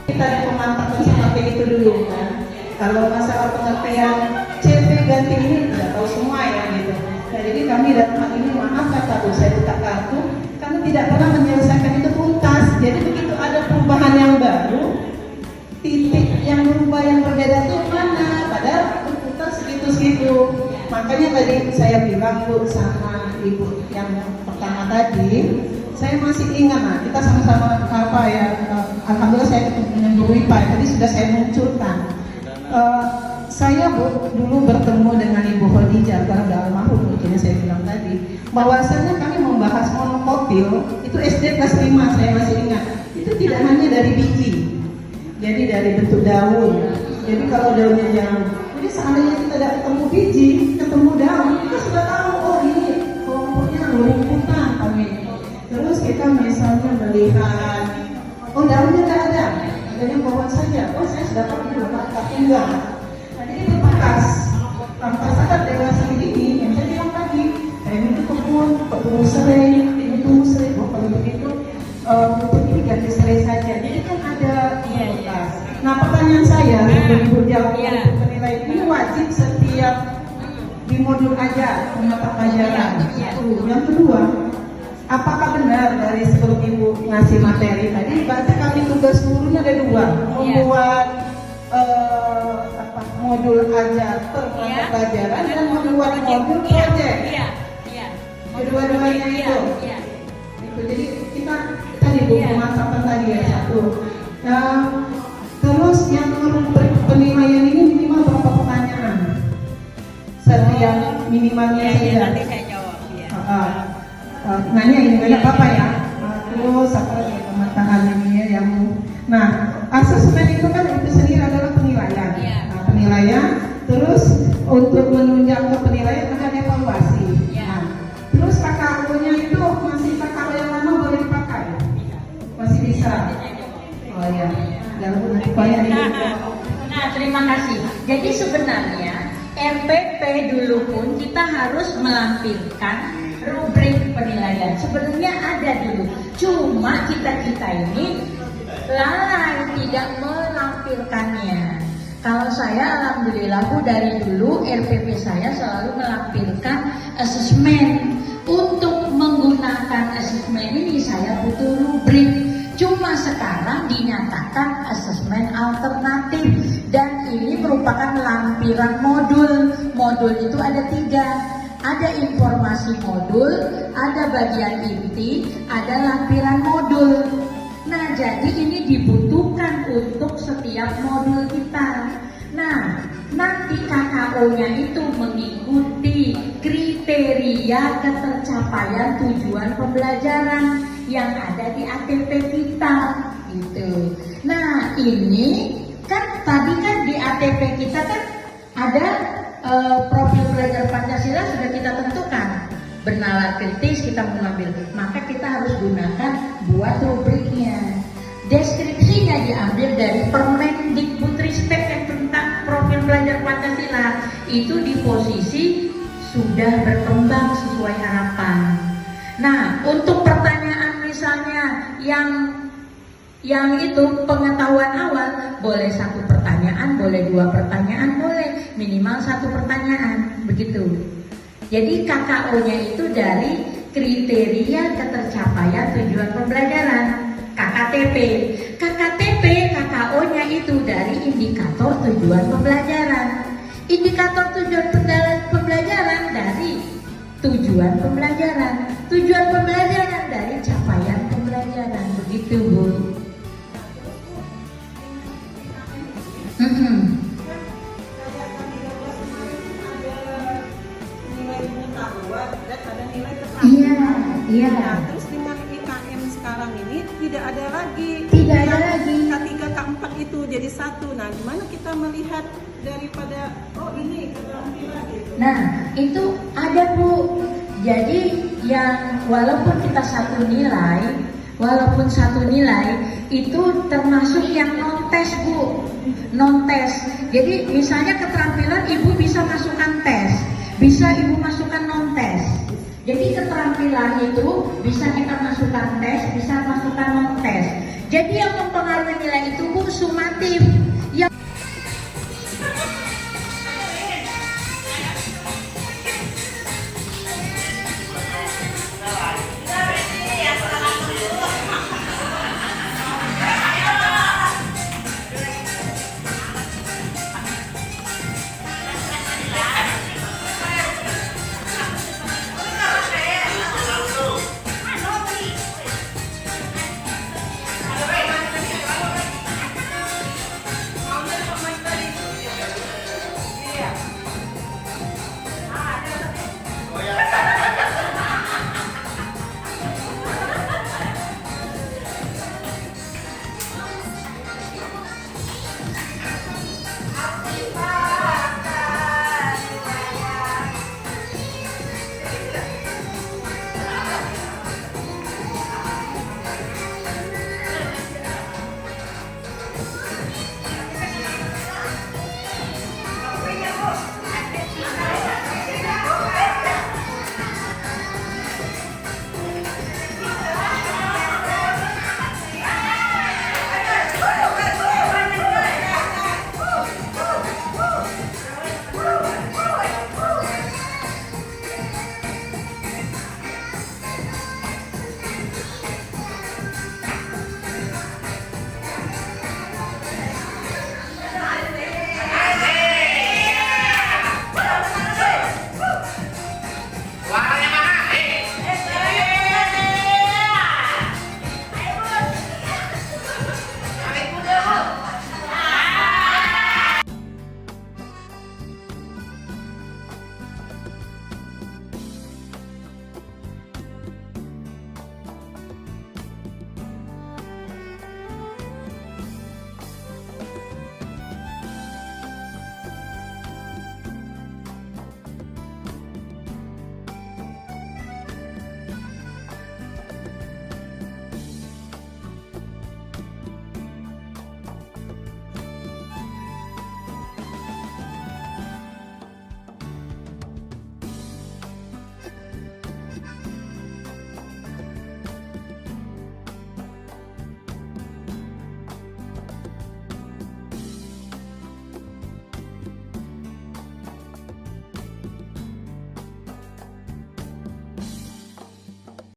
kita dipemanfaatkan seperti itu dulu kan. Kalau masalah pengertian CP ganti ini tidak tahu semua ya gitu. Nah, jadi kami datang ini maaf kata Bu, saya buka kartu karena tidak pernah menyelesaikan itu tuntas. Jadi begitu ada perubahan yang baru, titik yang berubah yang berbeda itu mana? Padahal tuntas segitu-segitu. Makanya tadi saya bilang Bu sama Ibu yang pertama tadi, saya masih ingat, nah kita sama-sama apa ya, alhamdulillah saya ketemu dengan Bu Wipa, tadi sudah saya munculkan. Saya Bu dulu bertemu dengan Ibu Khadijah karena udah almarhum, mungkin saya bilang tadi, bahwasanya kami membahas monokotil itu SD kelas 5, saya masih ingat. Itu tidak hanya dari biji, jadi dari bentuk daun. Jadi kalau daunnya jauh, jadi seandainya kita tidak ketemu biji, ketemu daun, kita sudah tahu oh ini kelompoknya rumputan kami. Terus kita misalnya melihat, oh daunnya tidak ada, adanya pohon saja. Oh saya sudah tahu itu tapi enggak. Nah jadi itu bekas. Tanpa sadar dewasa ini, yang saya bilang tadi, itu kebun serai, ini tumbuh serai. Oh kalau begitu, rumput ini ganti serai saja. Jadi kan ada bekas. Nah pertanyaan saya, Ibu jawab penilaian ini wajib setiap di modul aja mata pelajaran. Yang kedua, apakah benar dari sebelum Ibu ngasih materi tadi, berarti kami tugas gurunya ada dua, membuat modul aja per mata pelajaran dan membuat modul proyek. Kedua-duanya itu. Jadi kita tadi Bu pemanfaatan tadi ya satu. Terus yang penilaian ini minimal berapa pertanyaan? Setiap minimalnya saja. Nanti saya jawab. Nanya ini banyak apa ya? Terus apa lagi pematahan ini ya yang asesmen itu kan itu sendiri adalah penilaian. Nah, penilaian terus untuk menunjang ke penilaian ada evaluasi. Nah, terus KKO-nya itu masih KKO yang lama boleh dipakai? Masih bisa. Oh ya. Nah, terima kasih. Jadi sebenarnya RPP dulu pun kita harus melampirkan rubrik penilaian. Sebenarnya ada dulu, cuma kita ini lalai tidak melampirkannya. Kalau saya alhamdulillah Bu dari dulu RPP saya selalu melampirkan asesmen. Untuk menggunakan asesmen ini saya butuh rubrik. Cuma sekarang dinyatakan asesmen alternatif dan ini merupakan lampiran modul. Modul itu ada 3. Ada informasi modul, ada bagian inti, ada lampiran modul. Nah, jadi ini dibutuhkan untuk setiap modul kita. Nah, nanti KKO-nya itu mengikuti kriteria ketercapaian tujuan pembelajaran yang ada di ATP kita, gitu. Nah, ini kan tadi kan di ATP kita kan ada profil pelajar Pancasila sudah kita tentukan. Bernalar kritis kita mengambil, maka kita harus gunakan buat rubriknya. Deskripsinya diambil dari Permendikbudristek yang tentang profil pelajar Pancasila. Itu di posisi sudah berkembang sesuai harapan. Nah, untuk pertanyaan misalnya yang itu pengetahuan awal, boleh 1 pertanyaan, boleh 2 pertanyaan, boleh minimal 1 pertanyaan, begitu. Jadi KKO-nya itu dari kriteria ketercapaian tujuan pembelajaran, KKTP. KKO-nya itu dari indikator tujuan pembelajaran. Indikator tujuan pembelajaran dari tujuan pembelajaran. Tujuan pembelajaran dari capaian pembelajaran. Begitu, Bu. Iya. Terus dengan IKM sekarang ini tidak ada lagi. K3 K4 itu jadi 1. Nah, gimana kita melihat daripada ini keterampilan gitu? Nah, itu ada Bu. Jadi yang walaupun kita satu nilai itu termasuk yang non tes Bu. Non tes. Jadi misalnya keterampilan Ibu bisa masukkan tes, bisa Ibu masukkan non tes. Jadi keterampilan itu bisa kita masukkan tes, bisa masukkan non tes. Jadi yang mempengaruhi nilai itu Bu aktif.